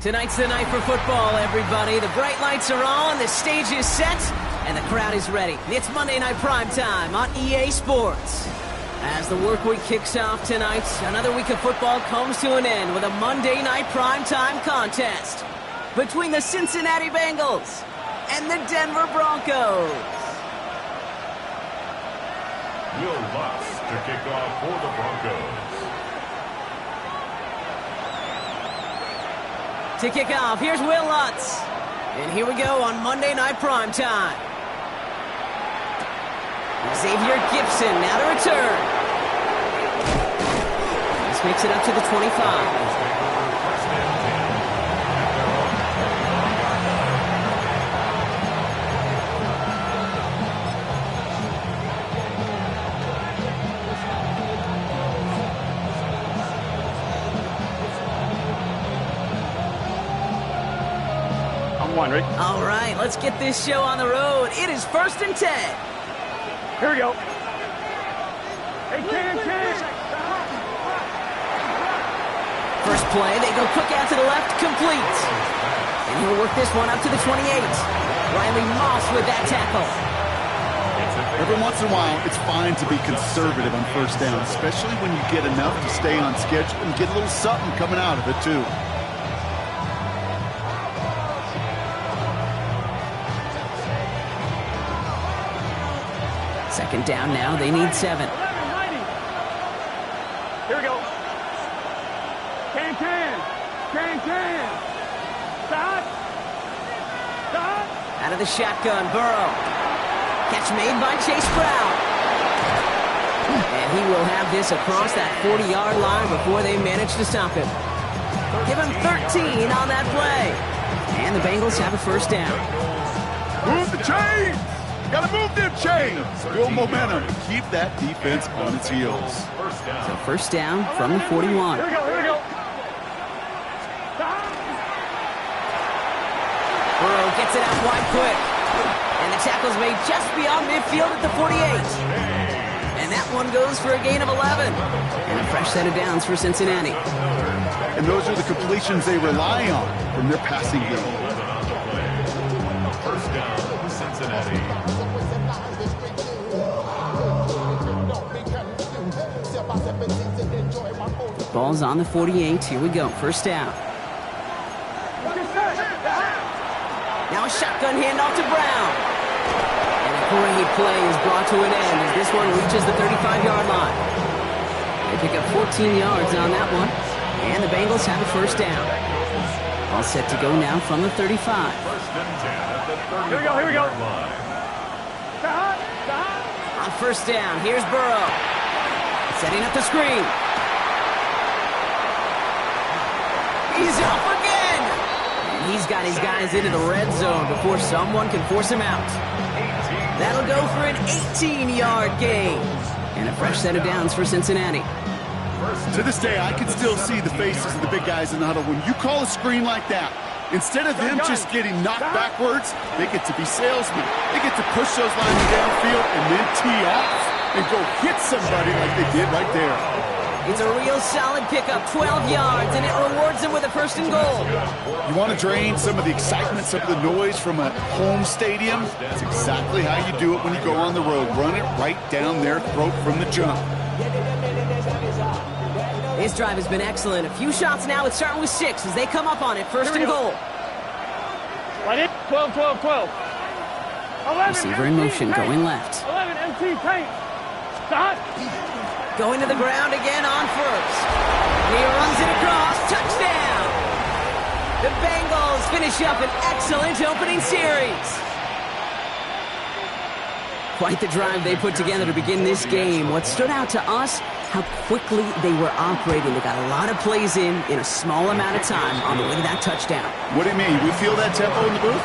Tonight's the night for football, everybody. The bright lights are on, the stage is set, and the crowd is ready. It's Monday Night Primetime on EA Sports. As the work week kicks off tonight, another week of football comes to an end with a Monday Night Primetime contest between the Cincinnati Bengals and the Denver Broncos. Will Lutz to kick off for the Broncos. To kick off, here's Will Lutz. And here we go on Monday Night Primetime. Xavier Gipson now to return. This makes it up to the 25. All right, let's get this show on the road. It is 1st and 10. Here we go. Hey, Can. First play, they go quick out to the left, complete. And he'll work this one up to the 28. Riley Moss with that tackle. Every once in a while, it's fine to be conservative on first down, especially when you get enough to stay on schedule and get a little something coming out of it, too. Second down now, they need 7. Here we go. Can. Stop. Out of the shotgun, Burrow. Catch made by Chase Brown. And he will have this across that 40-yard line before they manage to stop him. Give him 13 on that play. And the Bengals have a first down. Move the chains! Gotta move them chains! Build momentum. Keep that defense on its heels. So first down from the 41. Here we go. Burrow gets it out wide quick. And the tackle's made just beyond midfield at the 48. And that one goes for a gain of 11. And a fresh set of downs for Cincinnati. And those are the completions they rely on from their passing game. First down, Cincinnati. Ball's on the 48. Here we go. First down. Now a shotgun handoff to Brown. And a great play is brought to an end as this one reaches the 35-yard line. They pick up 14 yards on that one. And the Bengals have a first down. All set to go now from the 35. First and 10 at the 35 Here we go. line. On first down, here's Burrow. Setting up the screen. He's off again! And he's got his guys into the red zone before someone can force him out. That'll go for an 18-yard gain. And a fresh set of downs for Cincinnati. To this day, I can still see the faces of the big guys in the huddle. When you call a screen like that, instead of them just getting knocked backwards, they get to be salesmen. They get to push those linemen downfield and then tee off and go hit somebody like they did right there. It's a real solid pickup, 12 yards, and it rewards them with a first and goal. You want to drain some of the excitement, some of the noise from a home stadium? That's exactly how you do it when you go on the road. Run it right down their throat from the jump. This drive has been excellent. A few shots now. It's starting with 6 as they come up on it. First and goal. Right in. 12. Receiver in motion, going left. 11 MT Tank. Stop. Going to the ground again on first. He runs it across. Touchdown! The Bengals finish up an excellent opening series. Quite the drive they put together to begin this game. What stood out to us, how quickly they were operating. They got a lot of plays in a small amount of time on the way to that touchdown. What do you mean? We feel that tempo in the booth?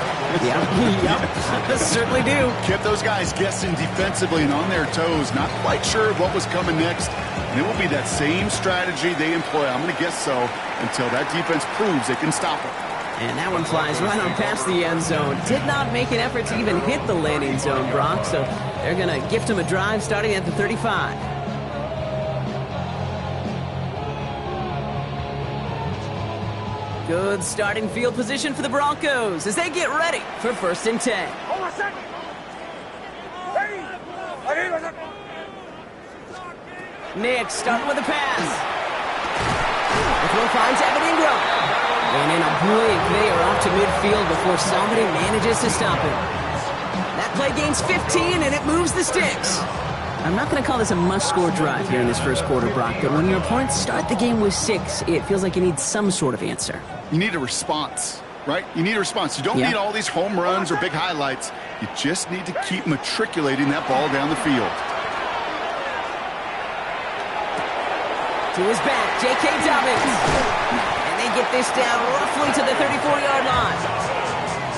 Yep. Certainly do. Kept those guys guessing defensively and on their toes, not quite sure what was coming next. And it will be that same strategy they employ, I'm going to guess so, until that defense proves they can stop it. And that one flies right on past the end zone. Did not make an effort to even hit the landing zone, Brock, so they're going to gift him a drive starting at the 35. Good starting field position for the Broncos as they get ready for 1st and 10. Hold on a second. Nick starting with a pass. The throw finds Evan Ingram. And in a blink, they are off to midfield before somebody manages to stop him. That play gains 15, and it moves the sticks. I'm not going to call this a must-score drive here in this first quarter, Brock, but when your opponents start the game with 6, it feels like you need some sort of answer. You need a response, right? You need a response. You don't need all these home runs or big highlights. You just need to keep matriculating that ball down the field. To his back, J.K. Dobbins. They get this down roughly to the 34-yard line.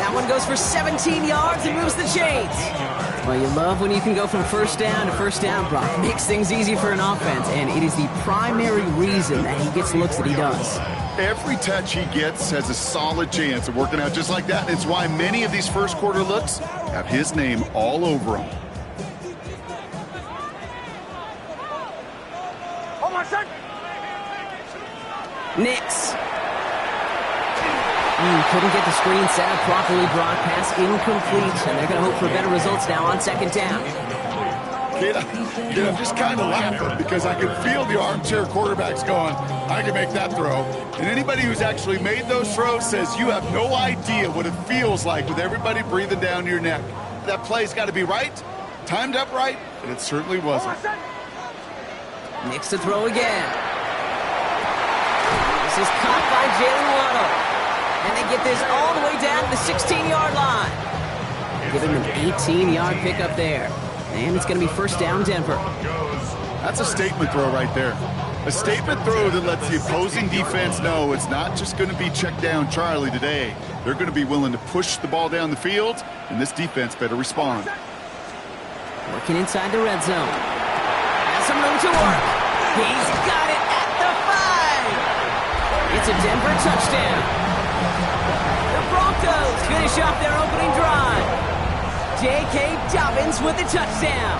That one goes for 17 yards and moves the chains. Well, you love when you can go from first down to first down, Brock. Makes things easy for an offense, and it is the primary reason that he gets looks that he does. Every touch he gets has a solid chance of working out just like that. It's why many of these first quarter looks have his name all over them. Hold on a second. Nix. Couldn't get the screen set up properly, Brock. Pass incomplete, and they're going to hope for better results now on 2nd down. Kid, I'm just kind of laughing because I can feel the armchair quarterbacks going, I can make that throw. And anybody who's actually made those throws says you have no idea what it feels like with everybody breathing down your neck. That play's got to be right, timed up right, and it certainly wasn't. Nix to throw again. This is caught by Jalen Waddle. And they get this all the way down to the 16-yard line. Give him an 18-yard pickup there. And it's going to be 1st down, Denver. That's a statement throw right there. A statement throw that lets the opposing defense know it's not just going to be check down Charlie today. They're going to be willing to push the ball down the field, and this defense better respond. Working inside the red zone. Has some room to work. He's got it at the 5. It's a Denver touchdown. The Broncos finish off their opening drive. J.K. Dobbins with the touchdown.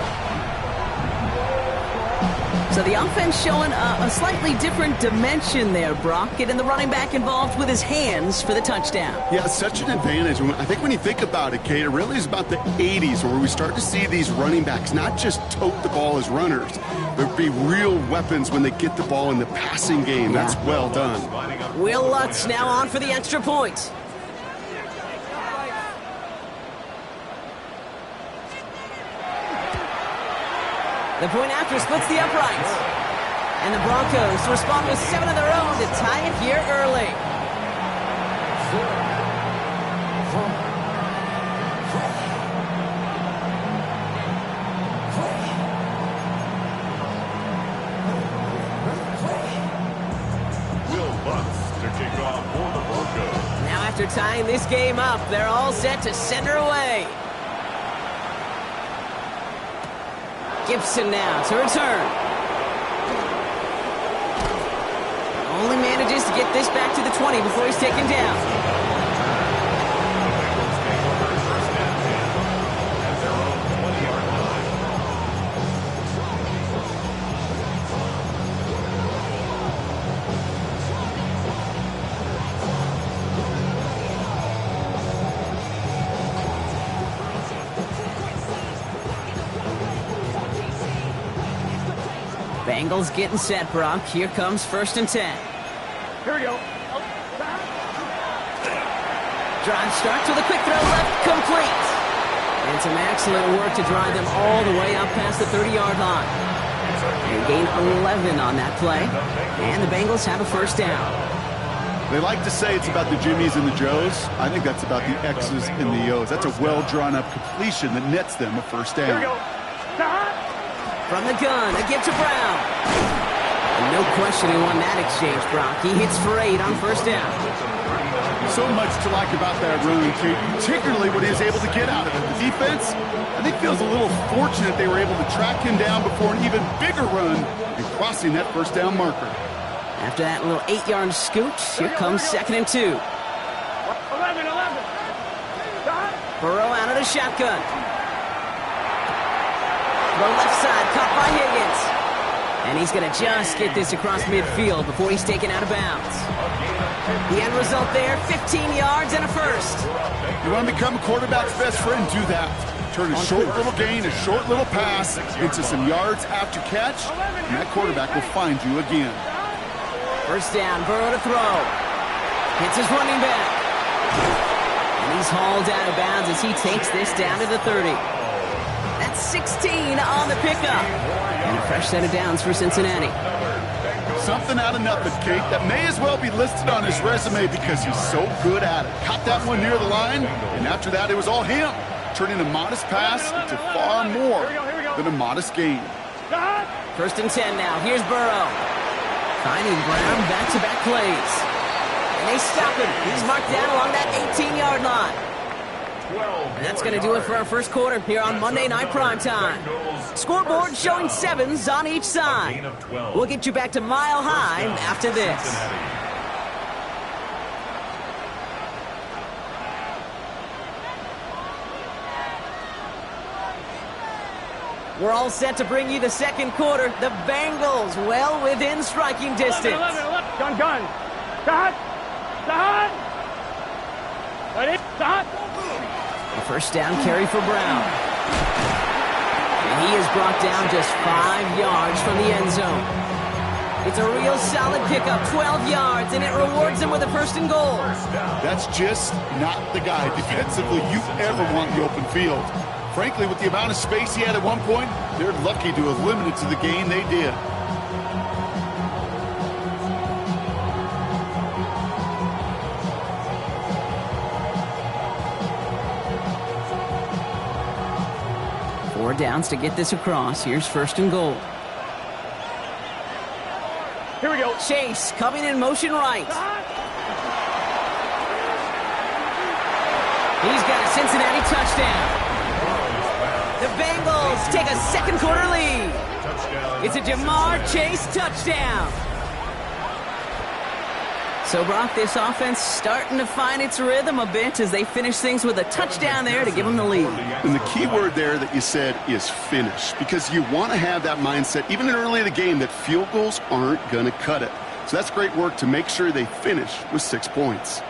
So the offense showing a slightly different dimension there, Brock. Getting the running back involved with his hands for the touchdown. Yeah, such an advantage. I think when you think about it, Kate, it really is about the 80s where we start to see these running backs not just tote the ball as runners, but be real weapons when they get the ball in the passing game. Yeah. That's well done. Will Lutz now on for the extra point. The point after splits the uprights. And the Broncos respond with 7 of their own to tie it here early. Will Lutz to kick off for the Broncos. Now after tying this game up, they're all set to send her away. Gibson now to return. Only manages to get this back to the 20 before he's taken down. Bengals getting set, Brock. Here comes 1st and 10. Here we go. Drive starts with a quick throw left, complete. And some excellent work to drive them all the way up past the 30-yard line. They gain 11 on that play, and the Bengals have a first down. They like to say it's about the Jimmies and the Joes. I think that's about the X's and the O's. That's a well-drawn-up completion that nets them a first down. Here we go. Start. From the gun, a give to Brown. And no question he won that exchange, Brock. He hits for 8 on first down. So much to like about that run, Kate, particularly what he was able to get out of it. The defense, I think, feels a little fortunate they were able to track him down before an even bigger run and crossing that first down marker. After that little 8-yard scoot, here comes 2nd and 2. 11. Start. Burrow out of the shotgun. The left side, caught by Higgins. And he's going to just get this across midfield before he's taken out of bounds. The end result there, 15 yards and a first. You want to become a quarterback's best friend? Do that. Turn a short little gain, a short little pass into some yards after catch, and that quarterback will find you again. First down, Burrow to throw. Hits his running back. And he's hauled out of bounds as he takes this down to the 30. That's 16 on the pickup. And a fresh set of downs for Cincinnati. Something out of nothing, Kate, that may as well be listed on his resume because he's so good at it. Caught that one near the line, and after that it was all him, turning a modest pass into far more than a modest gain. Start. First and 10 now. Here's Burrow. Finding Brown back-to-back plays. And they stop him. He's marked down along that 18-yard line. And that's going to do it for our first quarter here on Monday Night Primetime. Scoreboard showing 7s on each side. We'll get you back to Mile High after this. We're all set to bring you the second quarter. The Bengals well within striking distance. 11. Gun. Start. Ready. Start. A first down carry for Brown. And he is brought down just 5 yards from the end zone. It's a real solid pickup, 12 yards, and it rewards him with a first and goal. That's just not the guy defensively you ever want in the open field. Frankly, with the amount of space he had at one point, they're lucky to have limited to the gain they did. Four downs to get this across. Here's first and goal. Here we go. Chase coming in motion right. He's got a Cincinnati touchdown. The Bengals take a second quarter lead. It's a Jamar Chase touchdown. So, Brock, this offense starting to find its rhythm a bit as they finish things with a touchdown there to give them the lead. And the key word there that you said is finish, because you want to have that mindset, even early in the game, that field goals aren't going to cut it. So that's great work to make sure they finish with 6 points.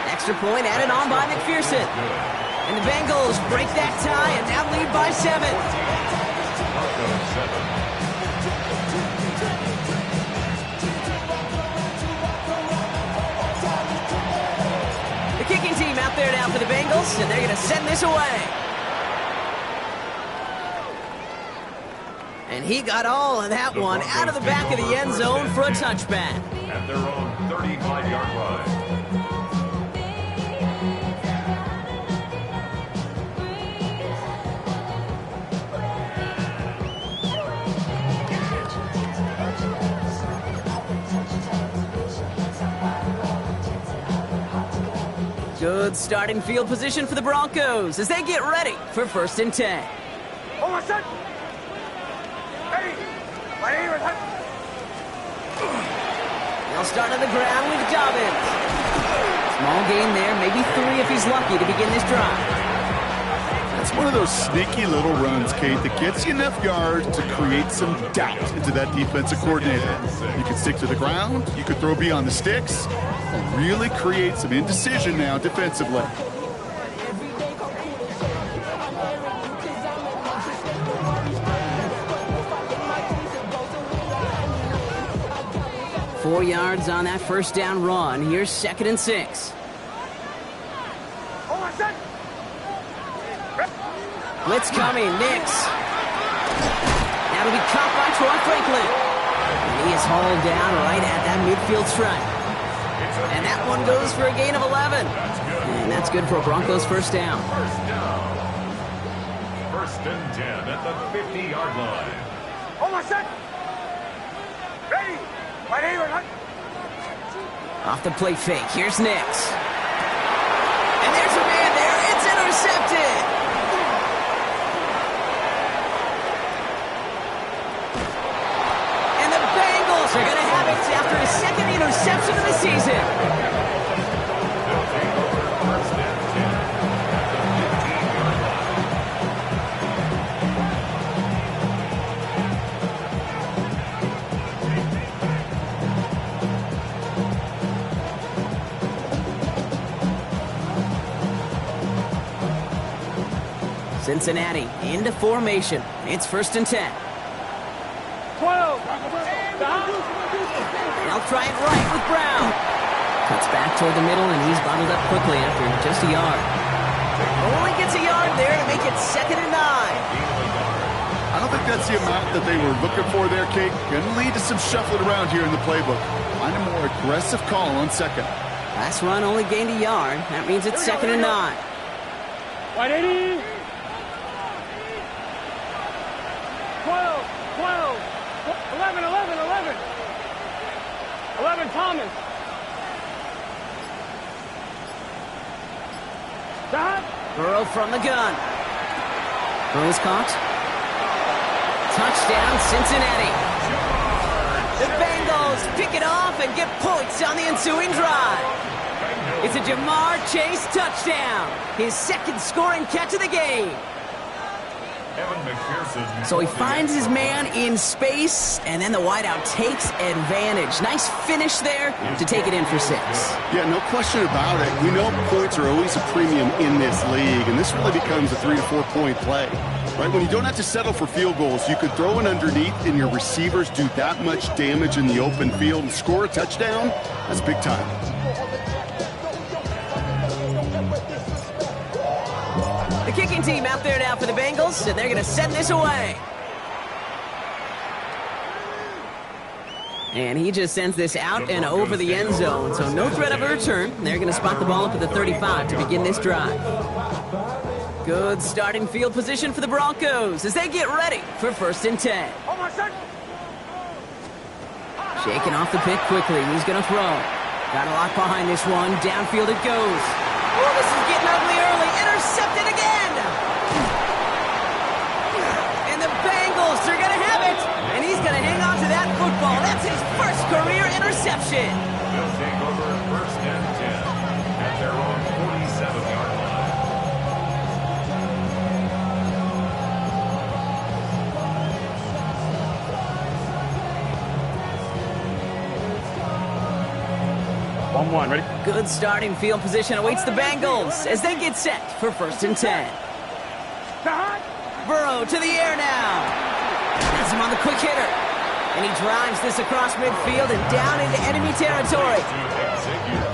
Extra point added on by McPherson. And the Bengals break that tie and now lead by 7. The kicking team out there now for the Bengals, and they're going to send this away. And he got all of that one out of the back of the end zone for a touchback. At their own 35-yard line. Good starting field position for the Broncos as they get ready for first and 10. Hold on, son. Ready. They'll start on the ground with Dobbins. Small gain there, maybe 3 if he's lucky to begin this drive. That's one of those sneaky little runs, Kate, that gets you enough yards to create some doubt into that defensive coordinator. You can stick to the ground, you could throw beyond the sticks, and really create some indecision now defensively. 4 yards on that first down run. Here's 2nd and 6. Blitz coming, Nix. That'll be caught by Troy Franklin. And he is hauled down right at that midfield stripe. And that one goes for a gain of 11. And that's good for a Broncos first down. First and 10 at the 50-yard line. Ready. Right here. Off the play fake, here's Nix. And there's a man there. It's intercepted. And the Bengals are going to have it after his 2nd interception of the season. They'll take over first and 10 at the 15-yard line. Cincinnati into formation. It's 1st and 10. 12. They'll try it right with Brown. Cuts back toward the middle, and he's bottled up quickly after just a yard. Only gets a yard there to make it 2nd and 9. I don't think that's the amount that they were looking for there, Kate. Going to lead to some shuffling around here in the playbook. Find a more aggressive call on 2nd. Last run only gained a yard. That means it's 2nd and 9. 180. 12. 11. 11, Thomas. Stop. Burrow from the gun. Burrow's caught. Touchdown, Cincinnati. The Bengals pick it off and get points on the ensuing drive. It's a Jamar Chase touchdown. His 2nd scoring catch of the game. So he finds his man in space, and then the wideout takes advantage. Nice finish there to take it in for 6. Yeah, no question about it. We know points are always a premium in this league, and this really becomes a 3 to 4 point play. Right, when you don't have to settle for field goals, you could throw it underneath and your receivers do that much damage in the open field and score a touchdown. That's big time. The kicking team out there now for the Bengals, and they're going to send this away. And he just sends this out and over the end zone, so no threat of a return. They're going to spot the ball up at the 35 to begin this drive. Good starting field position for the Broncos as they get ready for 1st and 10. Shaking off the pick quickly. He's going to throw. Got a lock behind this one. Downfield it goes. Oh, this is getting ugly early. Intercepted again. And the Bengals are going to have it. And he's going to hang on to that football. That's his first career interception. They'll take over first and 10 at their own 47-yard line. One, ready? Good starting field position awaits the Bengals as they get set for 1st and 10. Burrow to the air now. Has him on the quick hitter. And he drives this across midfield and down into enemy territory.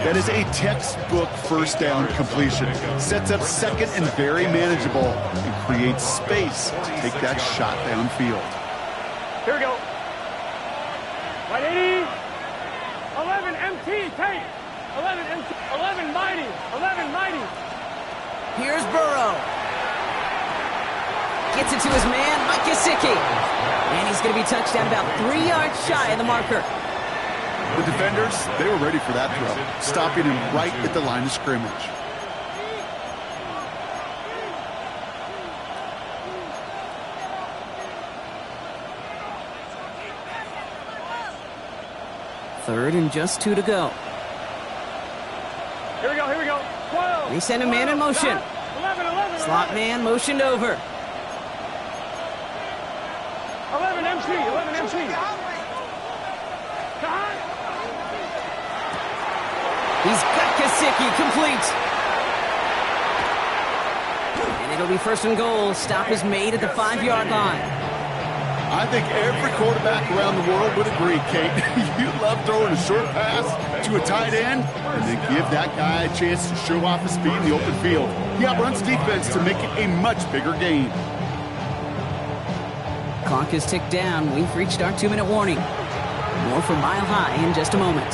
That is a textbook first down completion. Sets up 2nd and very manageable and creates space to take that shot downfield. Here we go. 180. 11 MT, take. 11 MT. 11 mighty. 11 mighty. Here's Burrow. Gets it to his man, Mike Gesicki. And he's going to be touched down about 3 yards shy of the marker. The defenders, they were ready for that throw, stopping him right at the line of scrimmage. Third and just 2 to go. Here we go, here we go. 12. They send a man in motion. 11. Slot man motioned over. 11 MC, 11 MC. He's got Gesicki complete. And it'll be 1st and goal. Stop is made at the 5-yard line. I think every quarterback around the world would agree, Kate. You love throwing a short pass to a tight end and then give that guy a chance to show off his speed in the open field. He outruns defense to make it a much bigger game. Clock is ticked down. We've reached our 2-minute warning. More from Mile High in just a moment.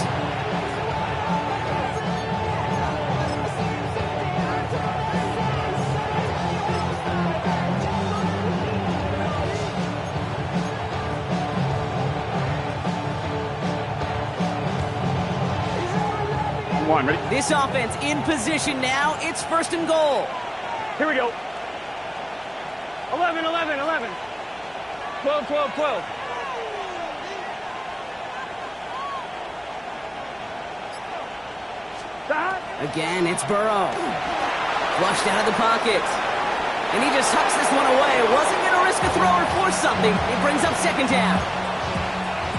Ready? This offense in position now. It's 1st and goal. Here we go. 11, 11, 11. 12, 12, 12. Stop. Again, it's Burrow. Flushed out of the pocket. And he just hucks this one away. Wasn't going to risk a throw or force something. It brings up 2nd down.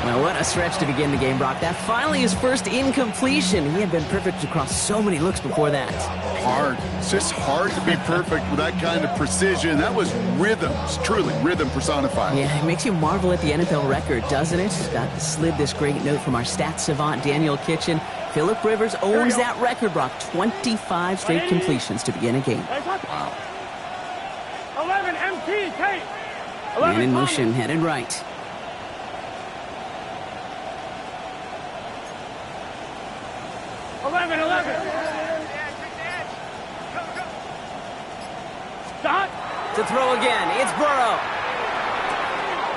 Well, what a stretch to begin the game, Brock. That finally his first incompletion. He had been perfect across so many looks before that. Hard. It's just hard to be perfect with that kind of precision. That was rhythm. It's truly rhythm personified. Yeah, it makes you marvel at the NFL record, doesn't it? Got slid this great note from our stats savant, Daniel Kitchen. Phillip Rivers owns that record, Brock. 25 straight completions to begin a game. Wow. 11 MT, Kate. Man in motion, headed right. Stop. To throw again, it's Burrow.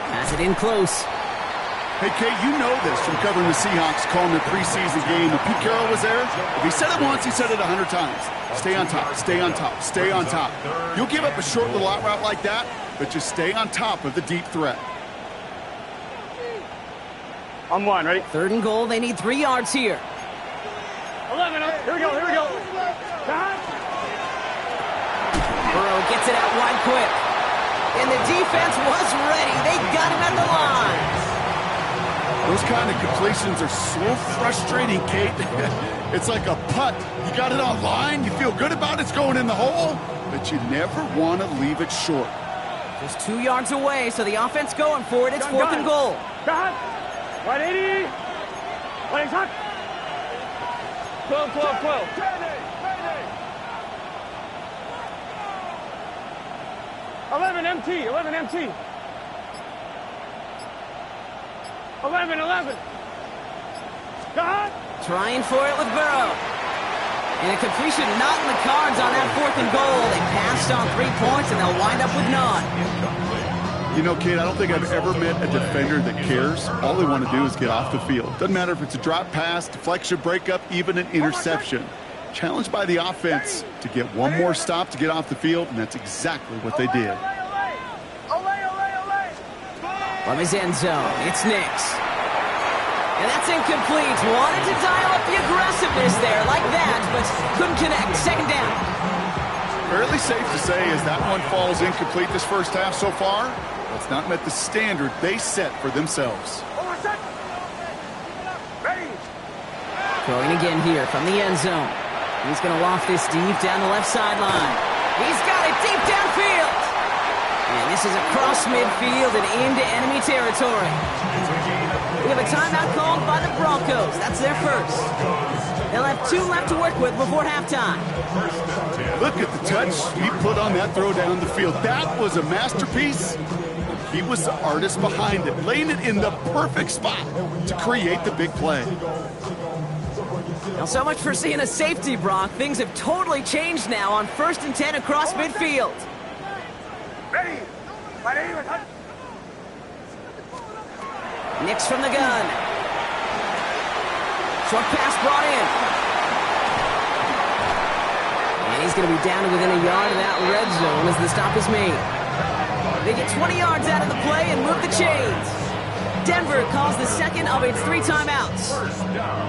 Pass it in close. Hey, Kate, you know this from covering the Seahawks, calling their preseason game. If Pete Carroll was there, if he said it once, he said it 100 times. Stay on top, stay on top, stay on top. You'll give up a short little out route like that, but just stay on top of the deep threat. On 1, ready? 3rd and goal, they need 3 yards here. 11, here we go, here we go. Stop. Burrow gets it out wide quick. And the defense was ready. They got him at the line. Those kind of completions are so frustrating, Kate. It's like a putt. You got it on line, you feel good about it's going in the hole, but you never want to leave it short. Just 2 yards away, so the offense going for it. It's 4th and goal. Stop. 180. 180. 12, 12, 12. 11 MT, 11 MT. 11, 11. Stop. Trying for it with Burrow. And a completion not in the cards on that 4th and goal. They passed on 3 points, and they'll wind up with none. You know, Kate, I don't think I've ever met a defender that cares. All they want to do is get off the field. Doesn't matter if it's a drop pass, deflection, breakup, even an interception. Challenged by the offense to get one more stop to get off the field, and that's exactly what they did. From his end zone, it's Nix. And that's incomplete. Wanted to dial up the aggressiveness there like that, but couldn't connect. 2nd down. Fairly safe to say as that one falls incomplete this first half so far, it's not met the standard they set for themselves. Throwing again here from the end zone. He's going to loft this deep down the left sideline. He's got it deep downfield. And this is across midfield and into enemy territory. We have a timeout called by the Broncos. That's their first. They'll have 2 left to work with before halftime. Look at the touch he put on that throw down the field. That was a masterpiece. He was the artist behind it, laying it in the perfect spot to create the big play. Now, so much for seeing a safety, Brock. Things have totally changed now on 1st and 10 across midfield. Ready. Nix from the gun. Short pass brought in. And he's going to be down to within a yard of that red zone as the stop is made. They get 20 yards out of the play and move the chains. Denver calls the 2nd of its 3 timeouts.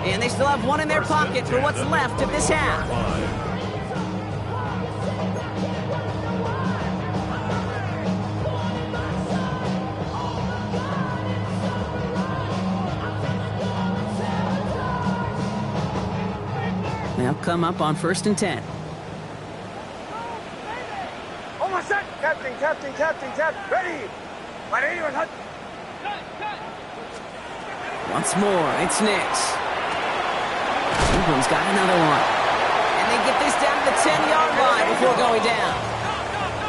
And they still have 1 in their pocket for what's left of this half. They'll come up on 1st and 10. Almost set. Captain. Ready. Once more, it's Nix. Ingram's got another one. And they get this down to the 10-yard line before going down.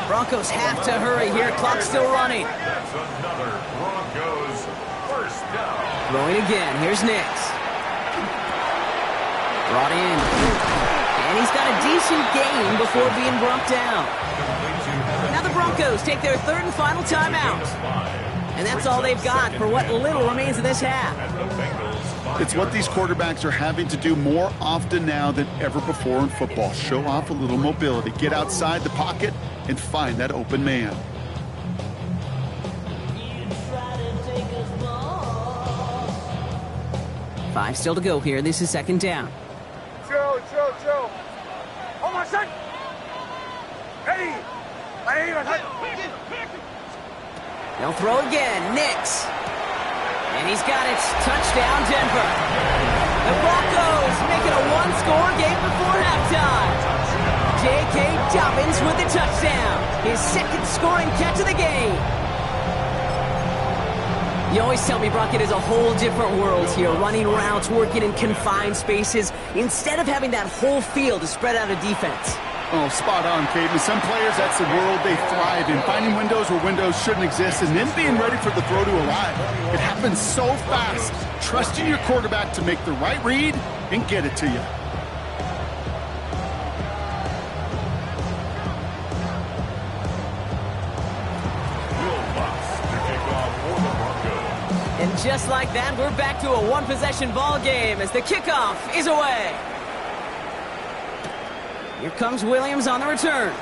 Broncos have to hurry here. Clock's still running. That's another Broncos first down. Throwing again. Here's Nix. Brought in. And he's got a decent gain before being brought down. Now the Broncos take their third and final timeout. And that's all they've got for what little remains of this half. It's what these quarterbacks are having to do more often now than ever before in football. Show off a little mobility. Get outside the pocket and find that open man. Five still to go here. This is second down. Chill. Hold on, son. Hey. They'll throw again. Nix. And he's got it. Touchdown, Denver. The Broncos make it a one-score game before halftime. J.K. Dobbins with the touchdown. His second scoring catch of the game. You always tell me, Brock, it is a whole different world here. Running routes, working in confined spaces, instead of having that whole field to spread out a defense. Oh, spot on, Caden. Some players, that's the world they thrive in. Finding windows where windows shouldn't exist and then being ready for the throw to arrive. It happens so fast. Trusting your quarterback to make the right read and get it to you. And just like that, we're back to a one-possession ball game as the kickoff is away. Here comes Williams on the return.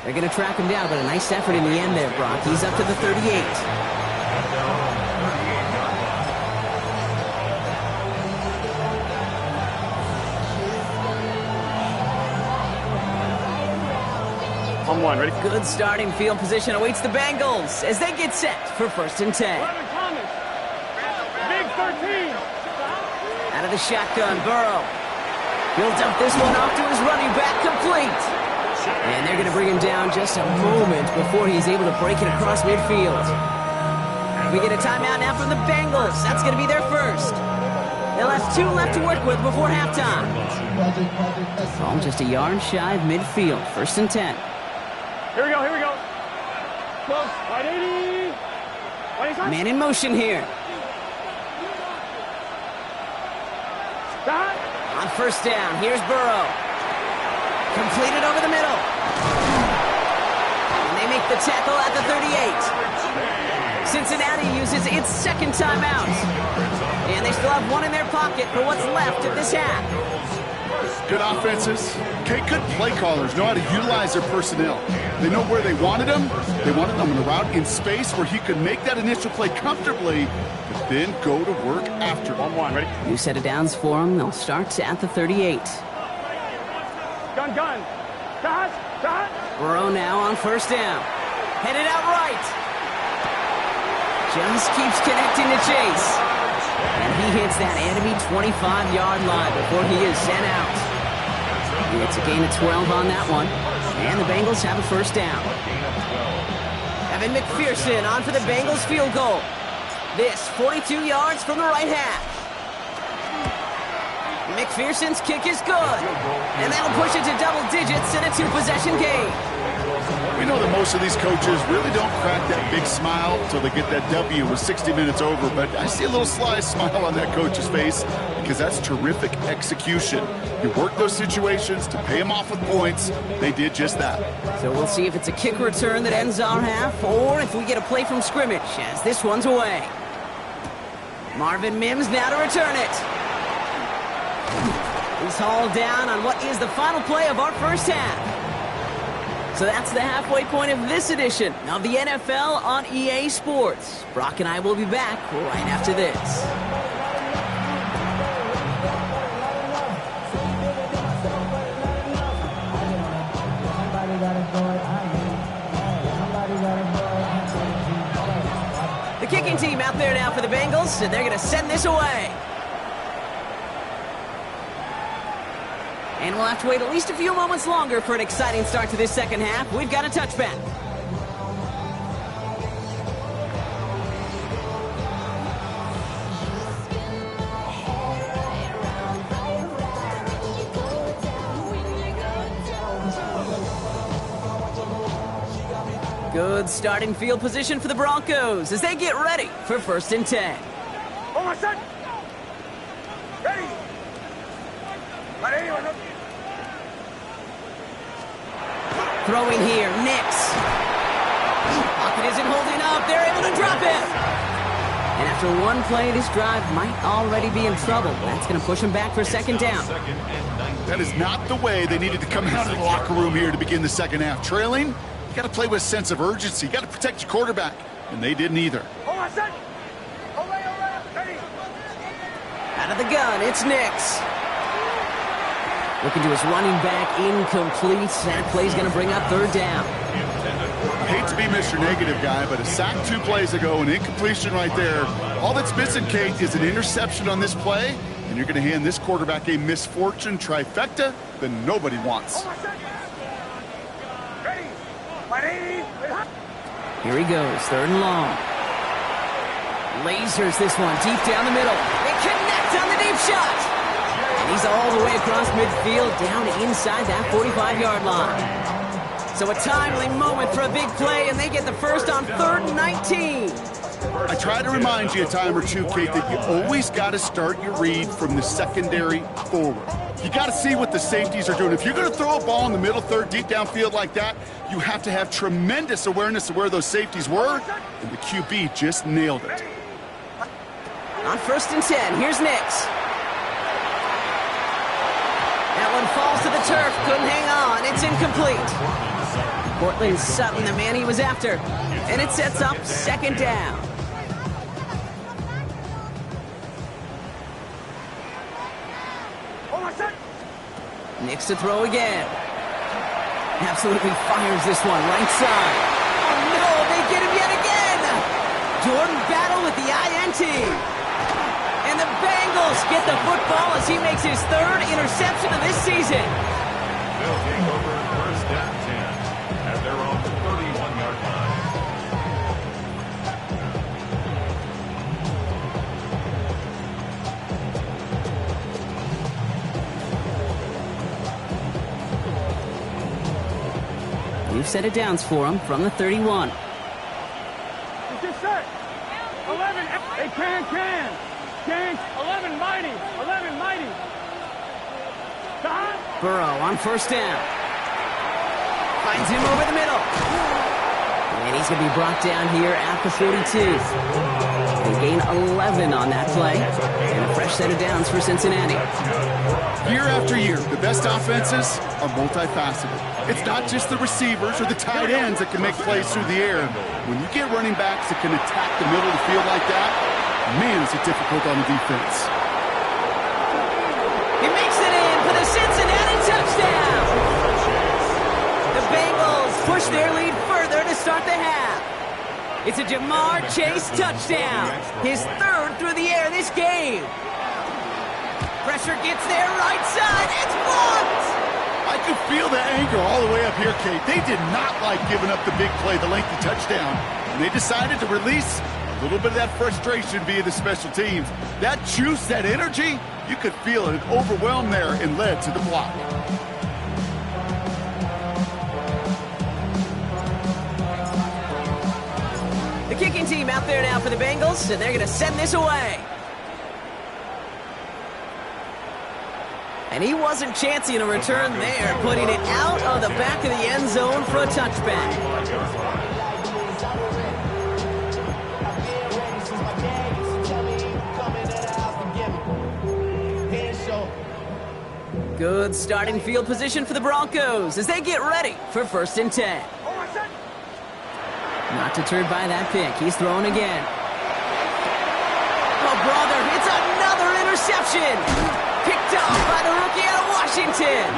They're going to track him down, but a nice effort in the end there, Brock. He's up to the 38. On one, ready? Good starting field position awaits the Bengals as they get set for first and 10. Thomas. Big 13. Out of the shotgun, Burrow. He'll dump this one off to his running back, complete. And they're going to bring him down just a moment before he's able to break it across midfield. We get a timeout now from the Bengals. That's going to be their first. They'll have 2 left to work with before halftime. All just a yard shy of midfield. First and 10. Here we go. Close. Right 80. Man in motion here. Stop. On first down, here's Burrow. Completed over the middle. And they make the tackle at the 38. Cincinnati uses its second timeout. And they still have one in their pocket for what's left of this half. Good offenses. Okay, good play callers know how to utilize their personnel. They know where they wanted him. They wanted him in a route in space where he could make that initial play comfortably, but then go to work after. 1-1, ready? New set of downs for them. They'll start at the 38. Gun. Dot. Burrow now on first down. Headed out right. Just keeps connecting to Chase. And he hits that enemy 25-yard line before he is sent out. It's a gain of 12 on that one. And the Bengals have a first down. Evan McPherson on for the Bengals field goal. This 42 yards from the right hash. McPherson's kick is good. And that'll push it to double digits in a 2-possession game. We know that most of these coaches really don't crack that big smile until they get that W with 60 minutes over, but I see a little sly smile on that coach's face because that's terrific execution. You work those situations to pay them off with points. They did just that. So we'll see if it's a kick return that ends our half or if we get a play from scrimmage as this one's away. Marvin Mims now to return it. He's hauled down on what is the final play of our first half. So that's the halfway point of this edition of the NFL on EA Sports. Brock and I will be back right after this. The kicking team out there now for the Bengals, and they're going to send this away. And we'll have to wait at least a few moments longer for an exciting start to this second half. We've got a touchback. Good starting field position for the Broncos as they get ready for 1st and 10. On my set. Ready. Throwing here, Nix. Pocket isn't holding up. They're able to drop it. And after one play, this drive might already be in trouble. That's going to push them back for 2nd down. That is not the way they needed to come out of the locker room here to begin the 2nd half. Trailing, you got to play with a sense of urgency. You got to protect your quarterback, and they didn't either. On my set. Ready. Out of the gun, it's Nix. Looking to his running back, incomplete. That play's going to bring up 3rd down. Hate to be Mr. Negative guy, but a sack 2 plays ago, an incompletion right there. All that's missing, Kate, is an interception on this play, and you're going to hand this quarterback a misfortune trifecta that nobody wants. Ready. Here he goes, 3rd and long. Lasers this one deep down the middle. They connect on the deep shot. And he's all the way across midfield, down inside that 45-yard line. So a timely moment for a big play, and they get the first on 3rd and 19. I try to remind you a time or two, Kate, that you always got to start your read from the secondary forward. You got to see what the safeties are doing. If you're going to throw a ball in the middle third, deep downfield like that, you have to have tremendous awareness of where those safeties were, and the QB just nailed it. On 1st and 10, here's Nix. That one falls to the turf, couldn't hang on, it's incomplete. Portland Sutton, the man he was after, and it sets up 2nd down. Nix to throw again. Absolutely fires this one, right side. Oh no, they get him yet again! Jordan Battle with the INT. And the Bengals get the football as he makes his 3rd interception of this season. They'll take over 1st and 10 at their own 31-yard line. We've set it downs for him from the 31. It's just set. 11. They can. 11 mighty. 11 mighty. Stop. Burrow on 1st down. Finds him over the middle. And he's going to be brought down here at the 42. They gain 11 on that play. And a fresh set of downs for Cincinnati. Year after year, the best offenses are multifaceted. It's not just the receivers or the tight ends that can make plays through the air. When you get running backs that can attack the middle of the field like that, man, is it difficult on the defense. He makes it in for the Cincinnati touchdown. The Bengals push their lead further to start the half. It's a Jamar Chase touchdown. His 3rd through the air this game. Pressure gets there, right side. It's blocked. I could feel the anger all the way up here, Kate. They did not like giving up the big play, the lengthy touchdown. And they decided to release a little bit of that frustration via the special teams. That juice, that energy, you could feel it. It overwhelmed there and led to the block. The kicking team out there now for the Bengals, and they're going to send this away. And he wasn't chancing a return there, putting it out of the back of the end zone for a touchback. Good starting field position for the Broncos as they get ready for 1st and 10. Not deterred by that pick. He's throwing again. Oh, brother, it's another interception. Picked off by the rookie out of Washington.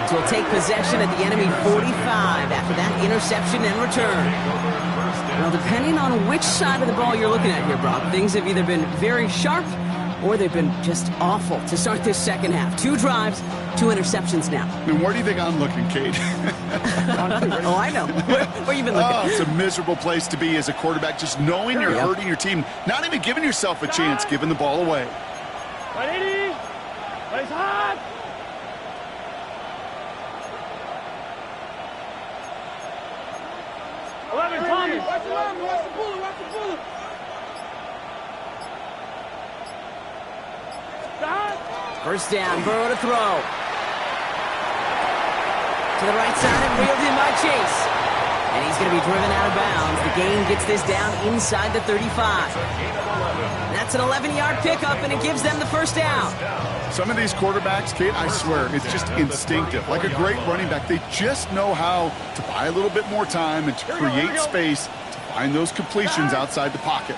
So he'll take possession at the enemy 45 after that interception and return. Well, depending on which side of the ball you're looking at here, Brock, things have either been very sharp or they've been just awful to start this 2nd half. 2 drives, 2 interceptions now. And where do you think I'm looking, Kate? Oh, I know. Where you been looking? Oh, it's a miserable place to be as a quarterback, just knowing you're hurting your team, not even giving yourself a chance, giving the ball away. Ready? Place hot. 11, Tommy. Watch the line, watch the bullet, watch the bullet. Stop. First down, Burrow to throw. To the right side and reeled in by Chase. And he's going to be driven out of bounds. The game gets this down inside the 35. That's an 11-yard pickup, and it gives them the first down. Some of these quarterbacks, Kate, I swear, it's just instinctive. Like a great running back, they just know how to buy a little bit more time and to create space to find those completions outside the pocket.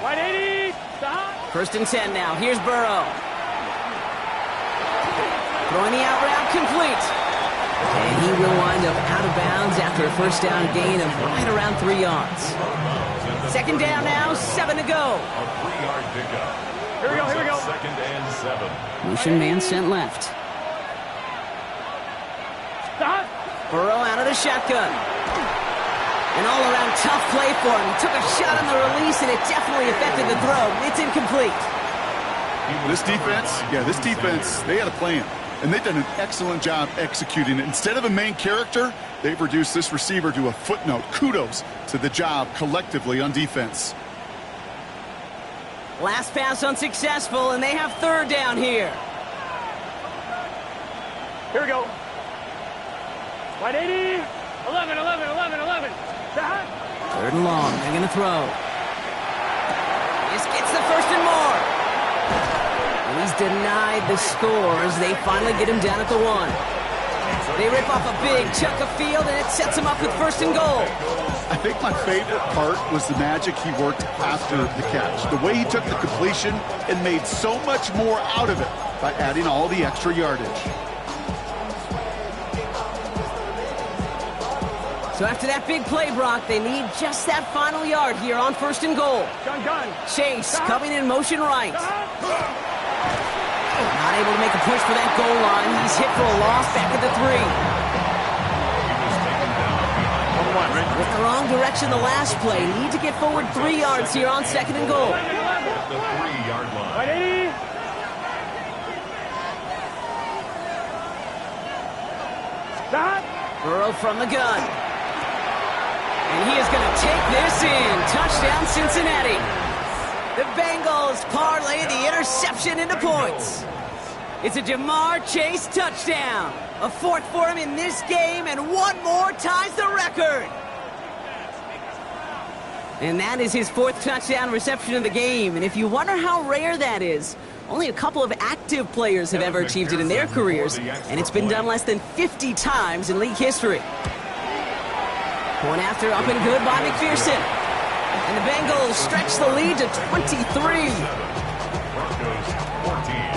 White 80, stop. First and 10 now. Here's Burrow. Throwing the out route complete. And he will wind up out of bounds after a first down gain of right around 3 yards. Second down now, 7 to go. A 3-yard pickup. Here we go, here we go. Second and 7. Motion man sent left. Stop. Burrow out of the shotgun. An all-around tough play for him. He took a shot on the release, and it definitely affected the throw. It's incomplete. This defense, they had a plan. And they've done an excellent job executing it. Instead of a main character, they've reduced this receiver to a footnote. Kudos to the job collectively on defense. Last pass unsuccessful, and they have third down here. Here we go. White 80, 11, 11, 11, 11. Stop. Third and long. They're going to throw. This gets the first and more. He's denied the score as they finally get him down at the 1. They rip off a big chunk of field, and it sets him up with first and goal. I think my favorite part was the magic he worked after the catch. The way he took the completion and made so much more out of it by adding all the extra yardage. So after that big play, Brock, they need just that final yard here on first and goal. Gun. Chase coming in motion right. Not able to make a push for that goal line. He's hit for a loss back at the 3. With the wrong direction the last play. Need to get forward 3 yards here on second and goal. The 3-yard line. White 80. Stop. Burrow from the gun. And he is going to take this in. Touchdown, Cincinnati. The Bengals parlay the interception into points. It's a Jamar Chase touchdown. A 4th for him in this game, and 1 more ties the record. And that is his 4th touchdown reception of the game. And if you wonder how rare that is, only a couple of active players have ever achieved it in their careers, and it's been done less than 50 times in league history. Point after up and good by McPherson. And the Bengals stretch the lead to 23. Broncos 14.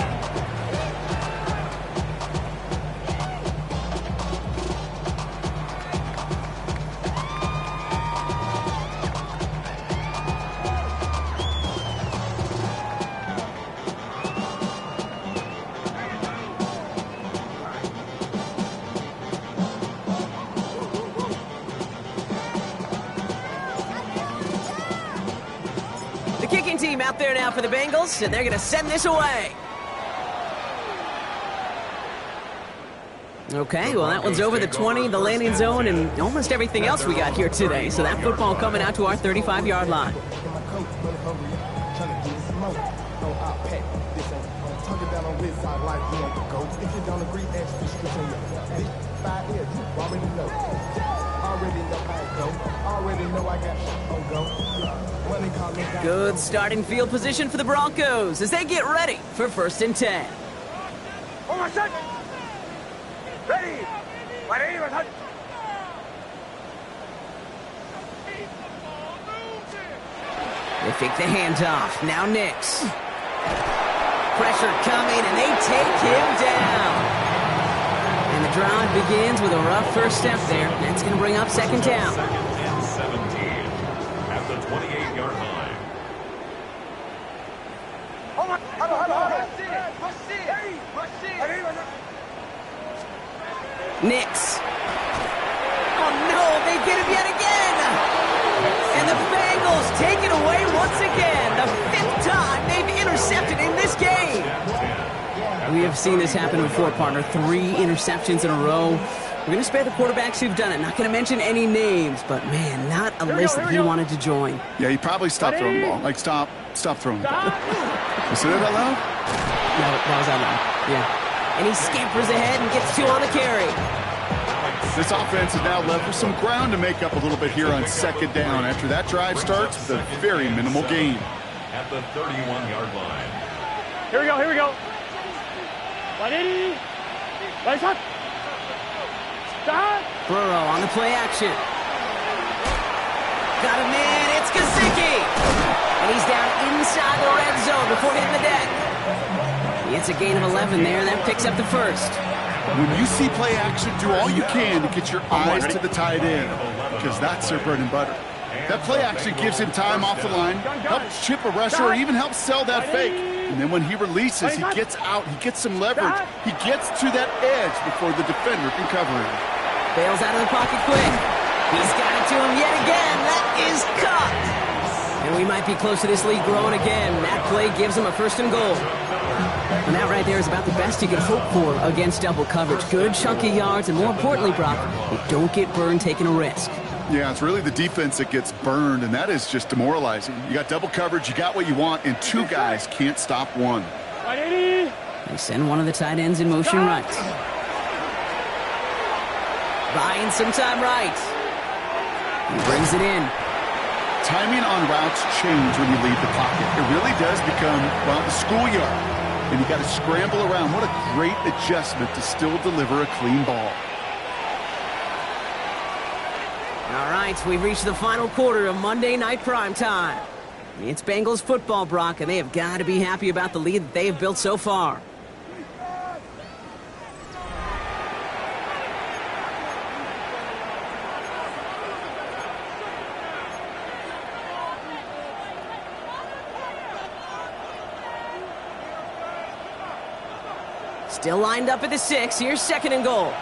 The kicking team out there now for the Bengals, and they're going to send this away. Okay, well, that one's over the 20, the landing zone, and almost everything else we got here today. So that football coming out to our 35-yard line. Good starting field position for the Broncos as they get ready for first and 10. Oh, my son. Ready. White 80, my son. They fake the handoff. Now Nix. Pressure coming, and they take him down. And the drive begins with a rough first step there. That's going to bring up second down. Second and 17 at the 28-yard line. Oh, my. Nix. Oh, no, they get him yet again. And the Bengals take it away once again. The 5th time they've intercepted in this game. We have seen this happen before, partner. 3 interceptions in a row. We're going to spare the quarterbacks who've done it. Not going to mention any names, but, man, not a list that he wanted to join. Yeah, he probably stopped throwing the ball. Like, stop throwing the ball. You said that out loud? No, that was out loud. Yeah. And he scampers ahead and gets 2 on the carry. This offense is now left with some ground to make up a little bit here on second down after that drive starts with a very minimal gain. At the 31-yard line. Here we go. Ready? Right shot. Stop. Burrow on the play action. Got a man, it's Gesicki. And he's down inside the red zone before hitting the deck. It's a gain of 11 there, and that picks up the first. When you see play action, do all you can to get your eyes to the tight end, because that's their bread and butter. That play action gives him time off the line, helps chip a rusher, or even helps sell that fake. And then when he releases, he gets out, he gets some leverage. He gets to that edge before the defender can cover him. Bails out of the pocket quick. He's got it to him yet again. That is caught. And we might be close to this lead growing again. That play gives him a 1st and goal. And that right there is about the best you can hope for against double coverage. Good chunky yards, and more importantly, Brock, you don't get burned taking a risk. Yeah, it's really the defense that gets burned, and that is just demoralizing. You got double coverage, you got what you want, and 2 guys can't stop one. They send one of the tight ends in motion right. Buying some time right. He brings it in. Timing on routes change when you leave the pocket. It really does become, well, the schoolyard. And you got to scramble around. What a great adjustment to still deliver a clean ball. All right, we've reached the final quarter of Monday Night Primetime. It's Bengals football, Brock, and they have got to be happy about the lead that they have built so far. Still lined up at the 6. Here's 2nd and goal.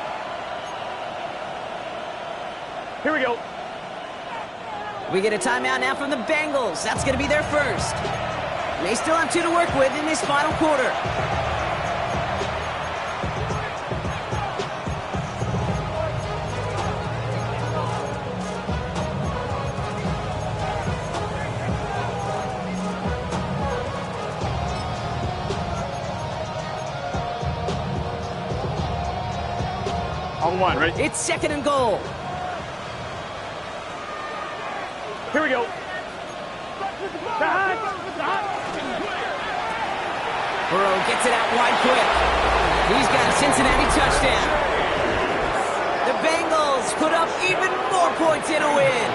Here we go. We get a timeout now from the Bengals. That's going to be their first. And they still have 2 to work with in this final quarter. On 1, ready? It's 2nd and goal. Here we go. Burrow gets it out wide quick. He's got a Cincinnati touchdown. The Bengals put up even more points in a win.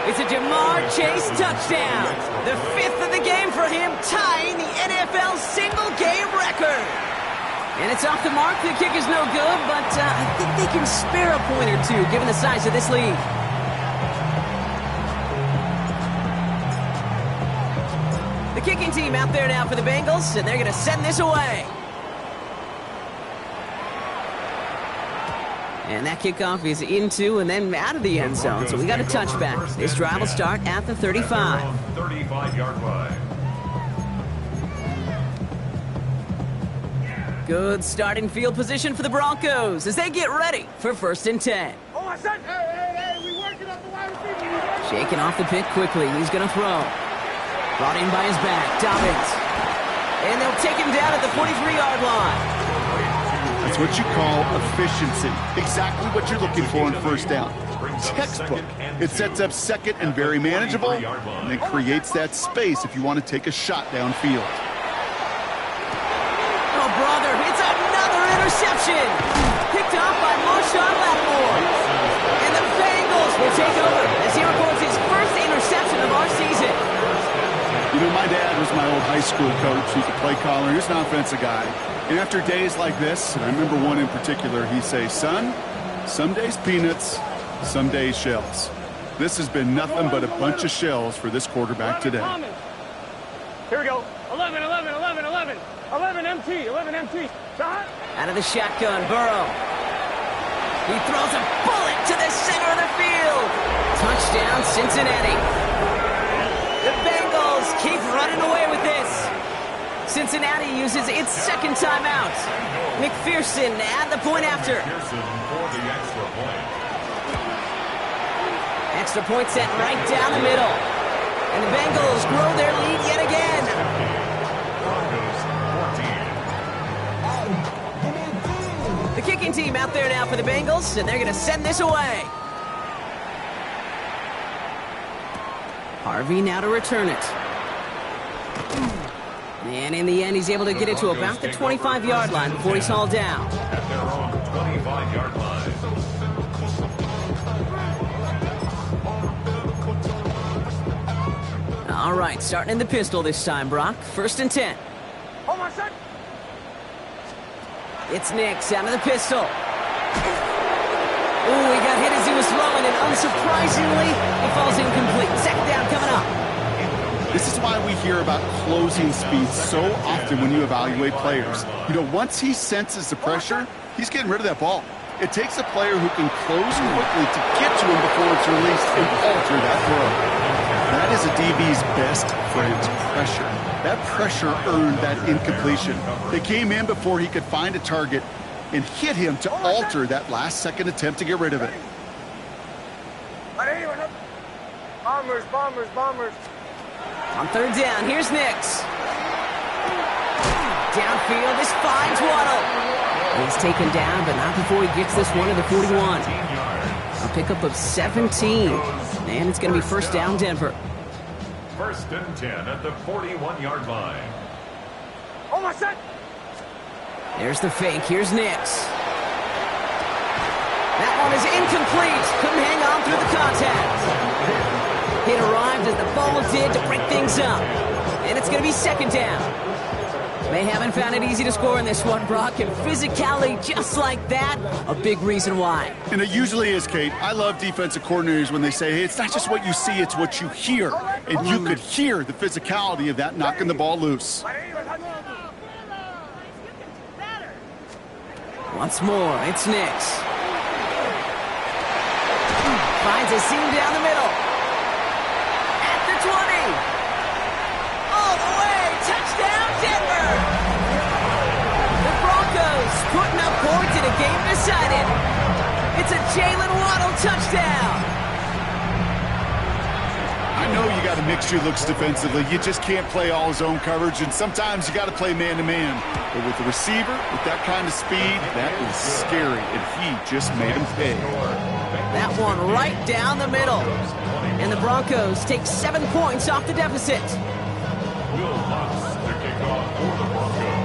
It's a Jamar Chase touchdown. The 5th of the game for him, tying the NFL single-game record. And it's off the mark. The kick is no good, but I think they can spare a point or 2, given the size of this lead. The kicking team out there now for the Bengals, and they're going to send this away. And that kickoff is into and then out of the end zone, so we got a touchback. This drive will start at the 35. 35-yard line. Good starting field position for the Broncos as they get ready for 1st and 10. Oh, I said, hey, we working up the wide receiver. Shaking off the pick quickly. He's going to throw. Brought in by his back. Dobbins. And they'll take him down at the 43-yard line. That's what you call efficiency. Exactly what you're looking for on 1st down. Textbook. It sets up 2nd and very manageable, and it creates that space if you want to take a shot downfield. Oh, brother, it's another interception. Picked off by Marshawn Lattimore. And the Bengals will take over as he records his 1st interception of our season. You know, my dad was my old high school coach. He's a play caller. He's an offensive guy. And after days like this, and I remember one in particular, he'd say, son, some days peanuts, some days shells. This has been nothing but a bunch of shells for this quarterback today. Here we go. 11, 11, 11, 11. 11 MT, 11 MT. Shot. Out of the shotgun, Burrow. He throws a bullet to the center of the field. Touchdown, Cincinnati. The Bengals keep running away with this. Cincinnati uses its second timeout. McPherson at the point after. Pearson for the extra point. Extra point set right down the middle. And the Bengals grow their lead yet again. Broncos 14. The kicking team out there now for the Bengals, and they're going to send this away. Harvey now to return it. And in the end, he's able to get it to about the 25-yard line before he's hauled down. At their own 25-yard line. All right, starting in the pistol this time, Brock. 1st and 10. Hold on a sec. It's Nix out of the pistol. Ooh, he got hit as he was throwing, and unsurprisingly, it falls incomplete. 2nd down coming up. This is why we hear about closing speed so often when you evaluate players. You know, once he senses the pressure, he's getting rid of that ball. It takes a player who can close quickly to get to him before it's released and alter that throw. That is a DB's best friend, pressure. That pressure earned that incompletion. They came in before he could find a target and hit him to alter that last-second attempt to get rid of it. Bombers, bombers, bombers. On 3rd down, here's Nix. Downfield, this finds Waddle. He's taken down, but not before he gets this one to the 41. A pickup of 17. And it's going to be 1st down, Denver. 1st and 10 at the 41-yard line. Hold my set. There's the fake. Here's Nix. That one is incomplete. Couldn't hang on through the contact. It arrived as the ball did to break things up. And it's going to be 2nd down. They haven't found it easy to score in this one, Brock, and physicality just like that, a big reason why. And it usually is, Kate. I love defensive coordinators when they say, hey, it's not just what you see, it's what you hear. And you could hear the physicality of that knocking the ball loose. Once more, it's Nix. Finds a seam down the middle. At the 20. All the way. Touchdown, Denver. The Broncos putting up points in a game decided. It's a Jalen Waddle touchdown. I know you got to mix your looks defensively. You just can't play all zone coverage, and sometimes you got to play man-to-man. But with the receiver, with that kind of speed, that is scary, and he just made him pay. That one right down the middle. And the Broncos take 7 points off the deficit. Will Lutz to kick off for the Broncos.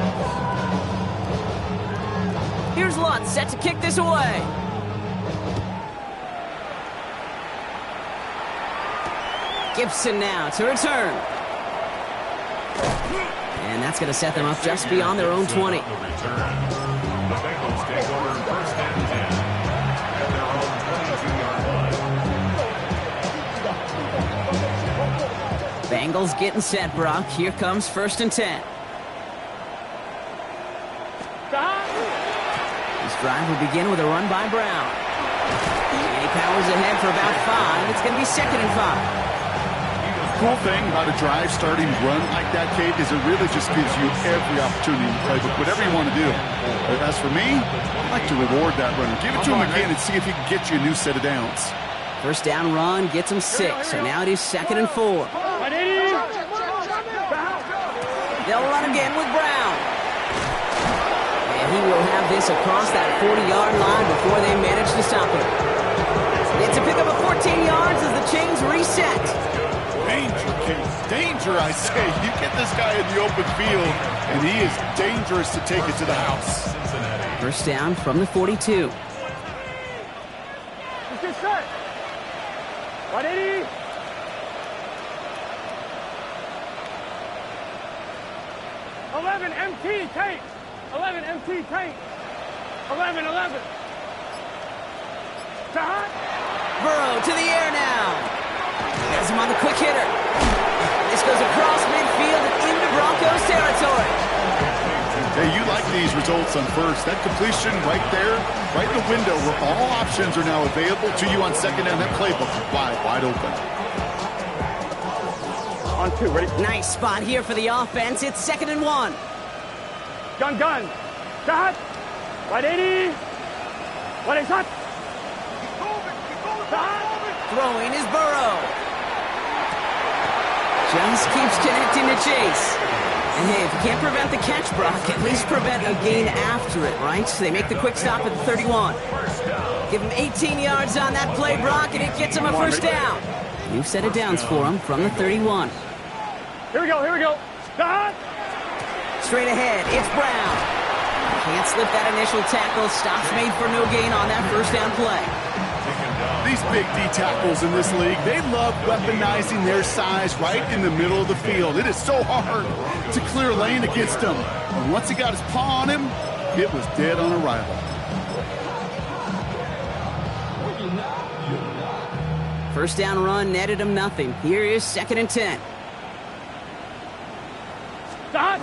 Here's Lutz set to kick this away. Gibson now to return. And that's going to set them up just beyond their own 20. The Bengals take over 1st and 10 at their own 22-yard line. Bengals getting set, Brock. Here comes 1st and 10. This drive will begin with a run by Brown. And he powers ahead for about 5. It's going to be 2nd and 5. Cool thing about a drive starting run like that, Kate, is it really just gives you every opportunity in the playbook, whatever you want to do. But as for me, I like to reward that runner. Give it to him again and see if he can get you a new set of downs. 1st down run gets him 6, so now it is 2nd and 4. They'll run again with Brown. And he will have this across that 40-yard line before they manage to stop him. It's a pickup of 14 yards as the chains reset. Danger, Kate. Danger, I say. You get this guy in the open field, and he is dangerous to take it to the house. 1st down from the 42. Let's get set. 180. MT tank. 11 MT tank. 11. Burrow to the air now. Has him on the quick hitter. This goes across midfield and into Broncos territory. Hey, you like these results on 1st. That completion right there, right in the window where all options are now available to you on 2nd down. That playbook is wide open. On 2, ready? Nice spot here for the offense. It's 2nd and 1. Gun, gun. Shot. 180. 180 shot. Throwing is Burrow. Just keeps connecting to Chase. And hey, if you can't prevent the catch, Brock, at least prevent a gain after it, right? So they make the quick stop at the 31. Give him 18 yards on that play, Brock, and it gets him a first down. New set of downs for him from the 31. Here we go, here we go. Shot. Straight ahead, it's Brown. Can't slip that initial tackle. Stops made for no gain on that first down play. These big D tackles in this league, they love weaponizing their size right in the middle of the field. It is so hard to clear lane against them. And once he got his paw on him, it was dead on arrival. First down run netted him nothing. Here is 2nd and 10. Shot.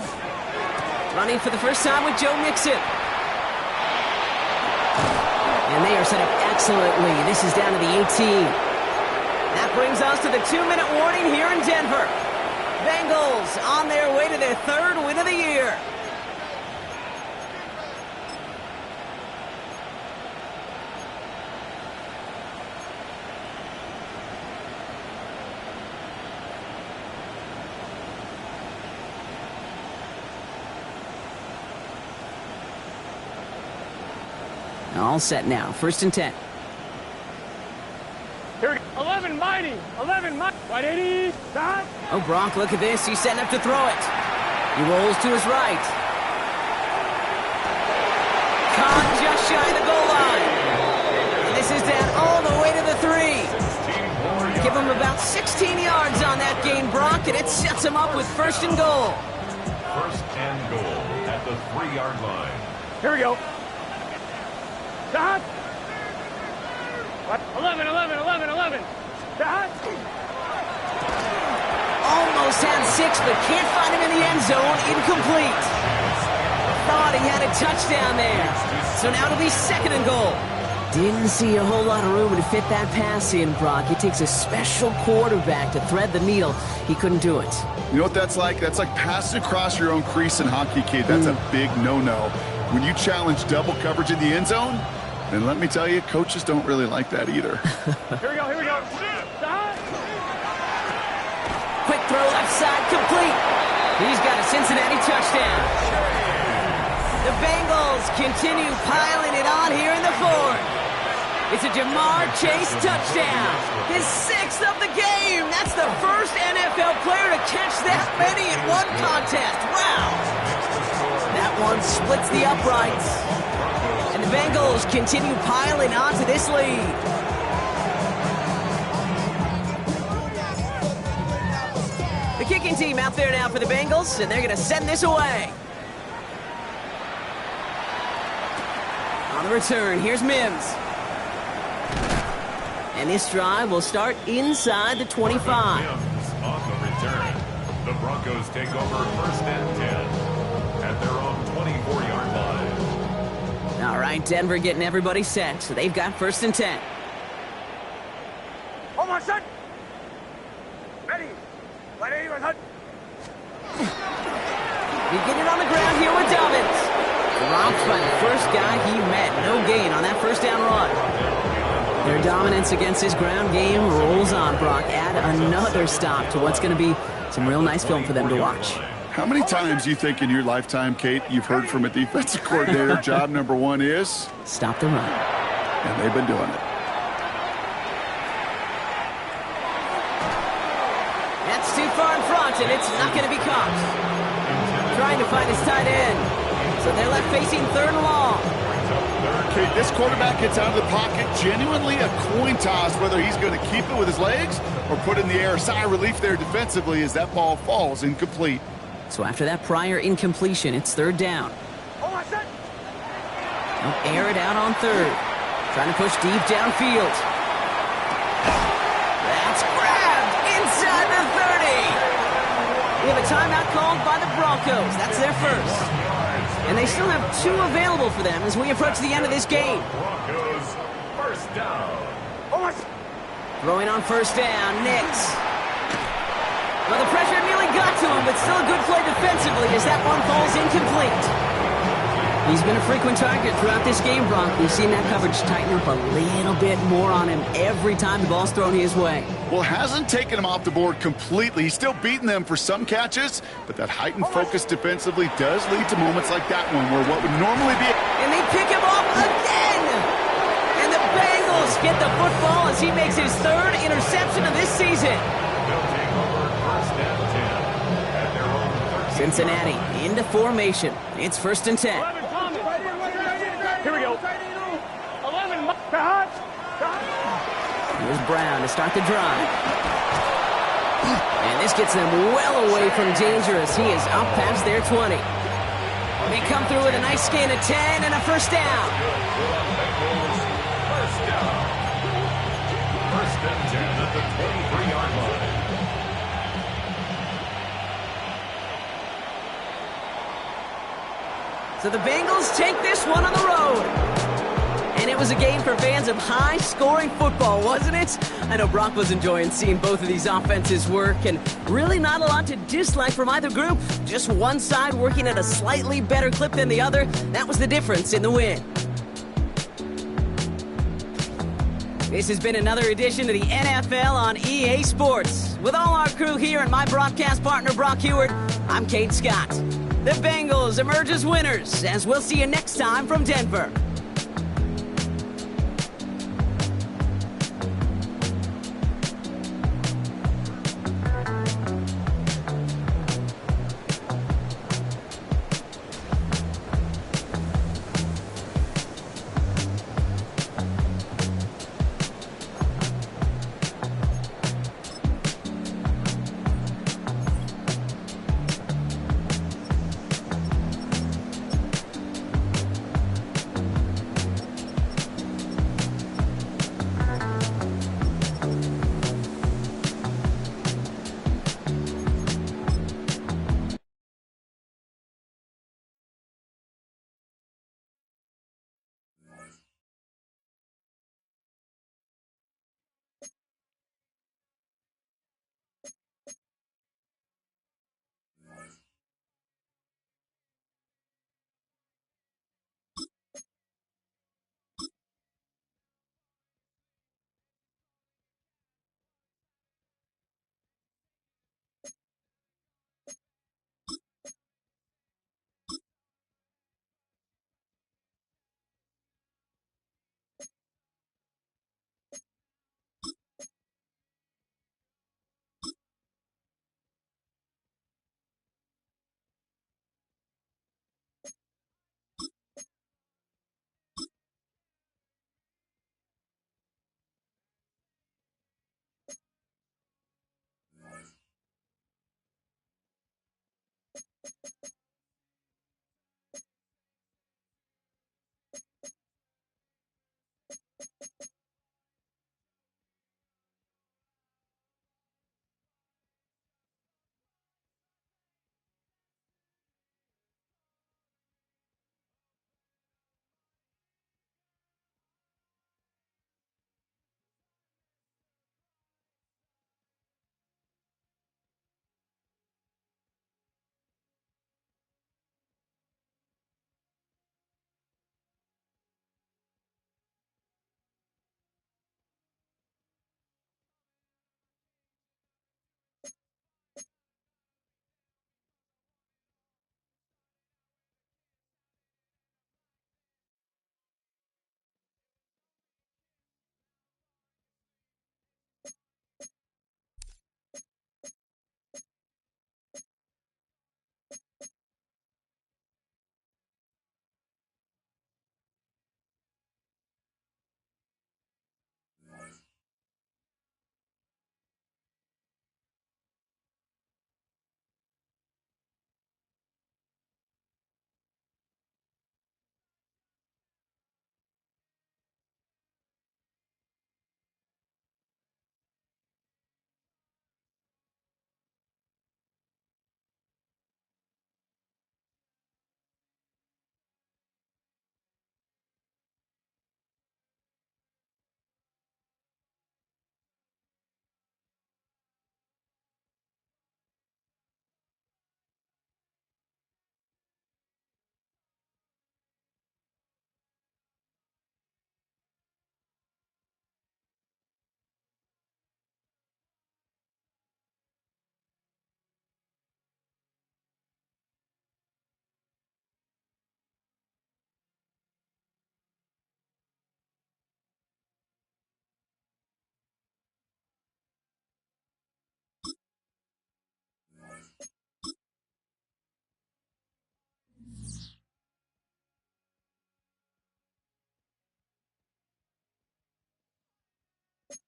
Running for the first time with Joe Mixon. And they are set up excellently. This is down to the 18. That brings us to the 2-minute warning here in Denver. Bengals on their way to their 3rd win of the year. All set now. 1st and 10. Here we go. 11 mighty. 11 mighty. 180. Shot. Oh, Brock, look at this. He's setting up to throw it. He rolls to his right. Caught just shy of the goal line. And this is down all the way to the 3. Give him about 16 yards on that gain, Brock, and it sets him up with 1st and goal. 1st and goal at the 3-yard line. Here we go. Shot. 11, 11, 11, 11. Shot. Almost had 6, but can't find him in the end zone. Incomplete. Thought he had a touchdown there. So now it'll be 2nd and goal. Didn't see a whole lot of room to fit that pass in, Brock. It takes a special quarterback to thread the needle. He couldn't do it. You know what that's like? That's like passing across your own crease in hockey, kid. That's a big no-no. When you challenge double coverage in the end zone, and let me tell you, coaches don't really like that either. Here we go, here we go. Shot. Quick throw left side, complete. He's got a Cincinnati touchdown. The Bengals continue piling it on here in the 4th. It's a Jamar Chase touchdown. His 6th of the game. That's the first NFL player to catch that many in one contest. Wow. That one splits the uprights. And the Bengals continue piling onto this lead. The kicking team out there now for the Bengals, and they're going to send this away. On the return, here's Mims. And this drive will start inside the 25. Mims on the return. The Broncos take over 1st and 10 at their own 24-yard line. All right, Denver getting everybody set, so they've got 1st and 10. Hold on, set. Ready. 180, 100. You get it on the ground here with Dobbins. Dropped by the first guy he met. No gain on that first down run. Their dominance against his ground game rolls on, Brock. Add another stop to what's going to be some real nice film for them to watch. How many times do you think in your lifetime, Kate, you've heard from a defensive coordinator, job number 1 is? Stop the run. And they've been doing it. That's too far in front, and it's not going to be caught. Trying to find his tight end. So they're left facing 3rd and long. Kate, this quarterback gets out of the pocket, genuinely a coin toss whether he's going to keep it with his legs or put it in the air. Sigh of relief there defensively as that ball falls incomplete. So after that prior incompletion, it's 3rd down. Hold on, set. They'll air it out on 3rd. Trying to push deep downfield. That's grabbed inside the 30. We have a timeout called by the Broncos. That's their first. And they still have 2 available for them as we approach the end of this game. Broncos 1st down. Hold on. Throwing on 1st down, Nix. Well, the pressure nearly got to him, but still a good play defensively as that one falls incomplete. He's been a frequent target throughout this game, Brock. We've seen that coverage tighten up a little bit more on him every time the ball's thrown his way. Well, hasn't taken him off the board completely. He's still beating them for some catches, but that heightened focus defensively does lead to moments like that one where what would normally be... And they pick him off again! And the Bengals get the football as he makes his third interception of this season. They'll take over first and 10 at their own 13. Cincinnati into formation. It's 1st and 10. 11 Thomas. Here we go. 11 Cut. Here's Brown to start the drive. And this gets them well away from danger as he is up past their 20. They come through with a nice gain of 10 and a first down. First down. 1st and 10 at the 23-yard line. So the Bengals take this one on the road. And it was a game for fans of high-scoring football, wasn't it? I know Brock was enjoying seeing both of these offenses work, and really not a lot to dislike from either group. Just one side working at a slightly better clip than the other. That was the difference in the win. This has been another edition of the NFL on EA Sports. With all our crew here and my broadcast partner, Brock Hewart, I'm Kate Scott. The Bengals emerge as winners, as we'll see you next time from Denver.